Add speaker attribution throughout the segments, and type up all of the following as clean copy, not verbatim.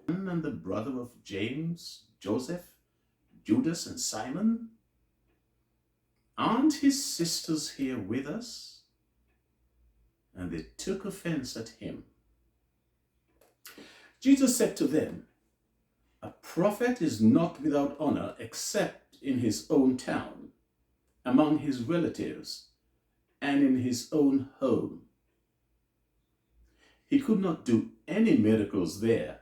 Speaker 1: and the brother of James, Joseph, Judas, and Simon? Aren't his sisters here with us?" And they took offense at him. Jesus said to them, "A prophet is not without honor except in his own town, among his relatives, and in his own home." He could not do any miracles there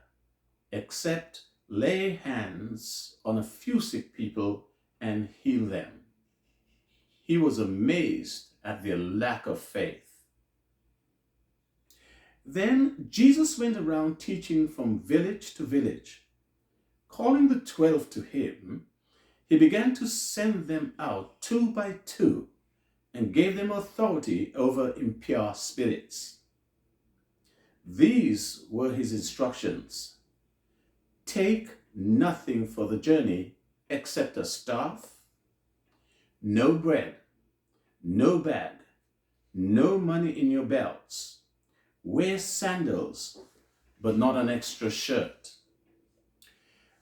Speaker 1: except lay hands on a few sick people and heal them. He was amazed at their lack of faith. Then Jesus went around teaching from village to village. Calling the 12 to him, he began to send them out 2 by 2 and gave them authority over impure spirits. These were his instructions: "Take nothing for the journey except a staff, no bread, no bag, no money in your belts. Wear sandals, but not an extra shirt.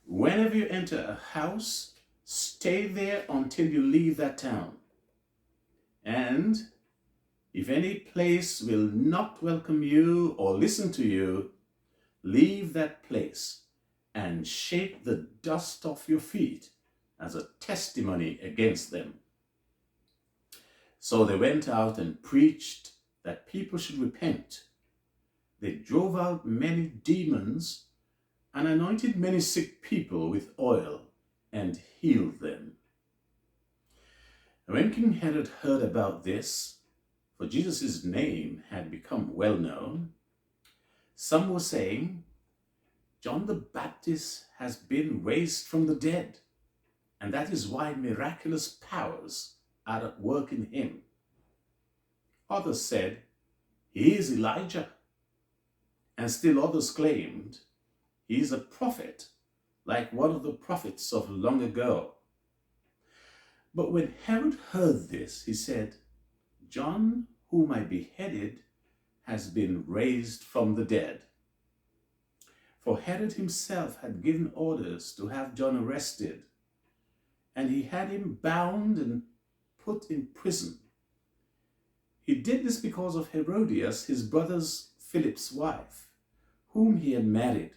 Speaker 1: Whenever you enter a house, stay there until you leave that town. And if any place will not welcome you or listen to you, leave that place and shake the dust off your feet as a testimony against them." So they went out and preached that people should repent. They drove out many demons and anointed many sick people with oil and healed them. When King Herod heard about this, for Jesus' name had become well known, some were saying, "John the Baptist has been raised from the dead, and that is why miraculous powers are at work in him." Others said, "He is Elijah." And still others claimed, "He is a prophet, like one of the prophets of long ago." But when Herod heard this, he said, "John, whom I beheaded, has been raised from the dead." For Herod himself had given orders to have John arrested, and he had him bound and put in prison. He did this because of Herodias, his brother Philip's wife, whom he had married.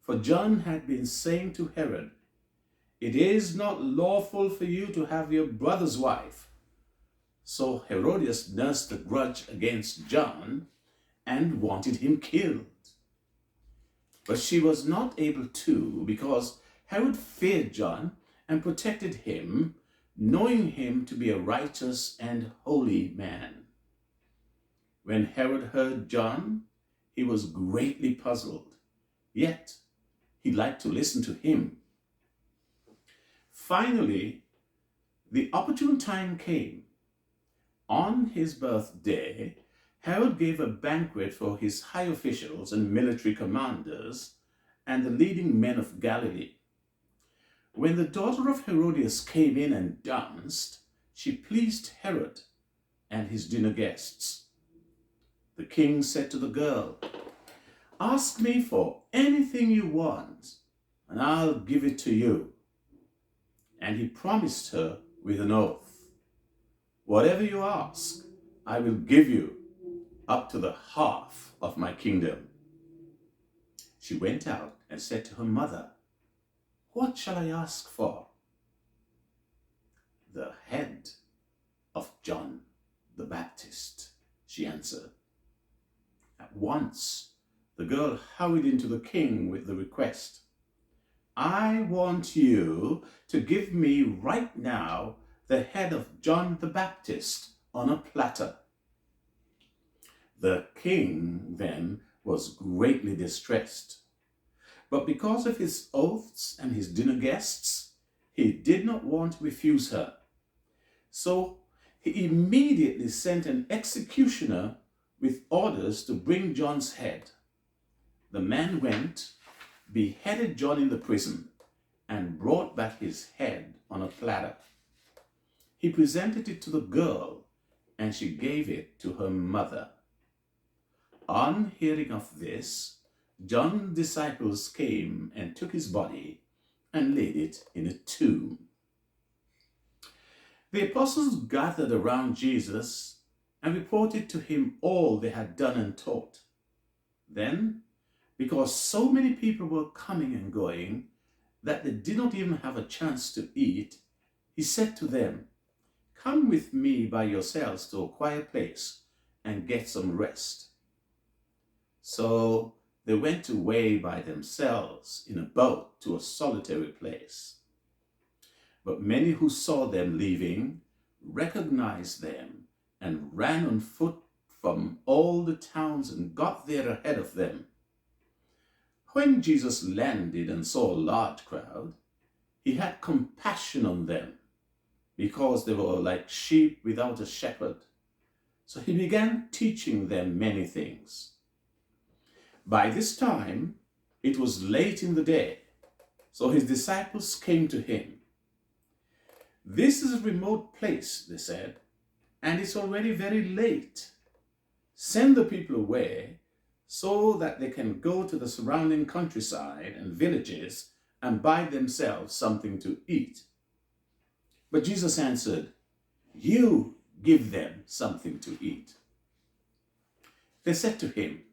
Speaker 1: For John had been saying to Herod, "It is not lawful for you to have your brother's wife." So Herodias nursed a grudge against John and wanted him killed. But she was not able to, because Herod feared John and protected him, knowing him to be a righteous and holy man. When Herod heard John, he was greatly puzzled, yet he liked to listen to him. Finally, the opportune time came. On his birthday, Herod gave a banquet for his high officials and military commanders and the leading men of Galilee. When the daughter of Herodias came in and danced, she pleased Herod and his dinner guests. The king said to the girl, "Ask me for anything you want, and I'll give it to you." And he promised her with an oath, "Whatever you ask, I will give you, up to the half of my kingdom." She went out and said to her mother, "What shall I ask for?" "The head of John the Baptist," she answered. At once, the girl hurried into the king with the request, "I want you to give me right now the head of John the Baptist on a platter." The king then was greatly distressed, but because of his oaths and his dinner guests, he did not want to refuse her. So he immediately sent an executioner with orders to bring John's head. The man went, beheaded John in the prison, and brought back his head on a platter. He presented it to the girl, and she gave it to her mother. On hearing of this, John's disciples came and took his body and laid it in a tomb. The apostles gathered around Jesus and reported to him all they had done and taught. Then, because so many people were coming and going that they did not even have a chance to eat, he said to them, "Come with me by yourselves to a quiet place and get some rest." So they went away by themselves in a boat to a solitary place. But many who saw them leaving recognized them and ran on foot from all the towns and got there ahead of them. When Jesus landed and saw a large crowd, he had compassion on them because they were like sheep without a shepherd. So he began teaching them many things. By this time, it was late in the day, so his disciples came to him. "This is a remote place," they said, "and it's already very late. Send the people away so that they can go to the surrounding countryside and villages and buy themselves something to eat." But Jesus answered, "You give them something to eat." They said to him,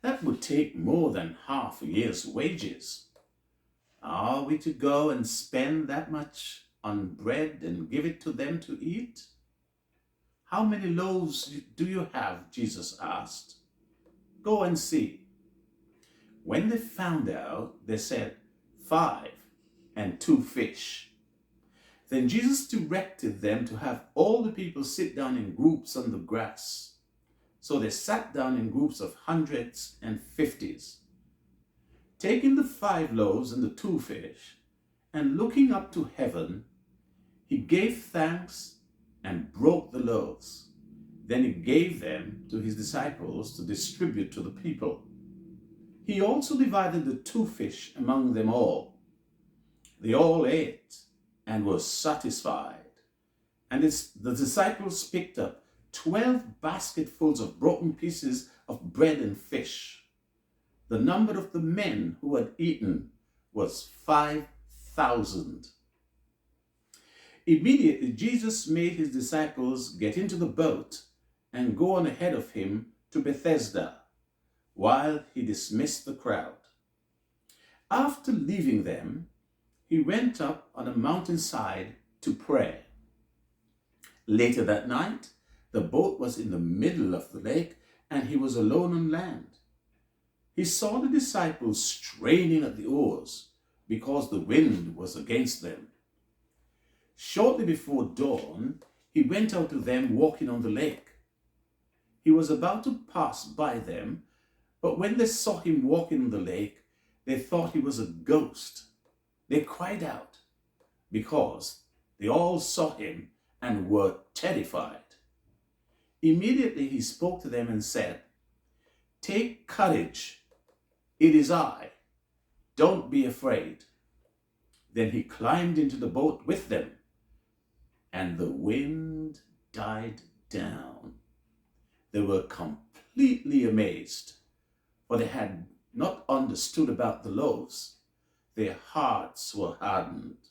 Speaker 1: "That would take more than half a year's wages. Are we to go and spend that much on bread and give it to them to eat?" "How many loaves do you have?" Jesus asked. "Go and see." When they found out, they said, 5 and 2 fish. Then Jesus directed them to have all the people sit down in groups on the grass. So they sat down in groups of hundreds and fifties. Taking the 5 loaves and the 2 fish, and looking up to heaven, he gave thanks and broke the loaves. Then he gave them to his disciples to distribute to the people. He also divided the 2 fish among them all. They all ate and were satisfied. And the disciples picked up 12 basketfuls of broken pieces of bread and fish. The number of the men who had eaten was 5,000. Immediately, Jesus made his disciples get into the boat and go on ahead of him to Bethesda, while he dismissed the crowd. After leaving them, he went up on a mountainside to pray. Later that night, the boat was in the middle of the lake, and he was alone on land. He saw the disciples straining at the oars because the wind was against them. Shortly before dawn, he went out to them walking on the lake. He was about to pass by them, but when they saw him walking on the lake, they thought he was a ghost. They cried out because they all saw him and were terrified. Immediately he spoke to them and said, "Take courage, it is I. Don't be afraid." Then he climbed into the boat with them, and the wind died down. They were completely amazed, for they had not understood about the loaves. Their hearts were hardened.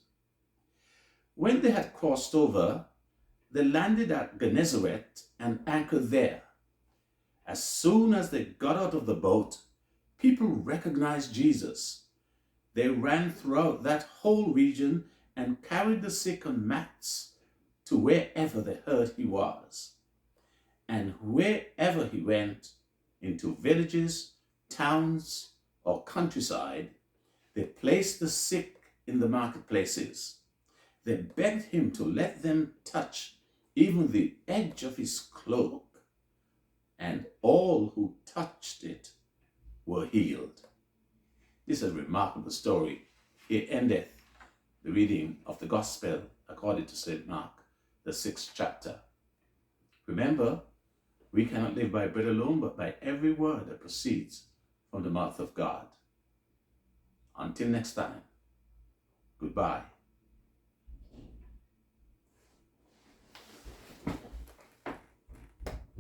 Speaker 1: When they had crossed over, they landed at Gennesaret and anchored there. As soon as they got out of the boat, people recognized Jesus. They ran throughout that whole region and carried the sick on mats to wherever they heard he was. And wherever he went, into villages, towns, or countryside, they placed the sick in the marketplaces. They begged him to let them touch even the edge of his cloak, and all who touched it were healed. This is a remarkable story. It endeth the reading of the Gospel according to St. Mark, the 6th chapter. Remember, we cannot live by bread alone, but by every word that proceeds from the mouth of God. Until next time, goodbye.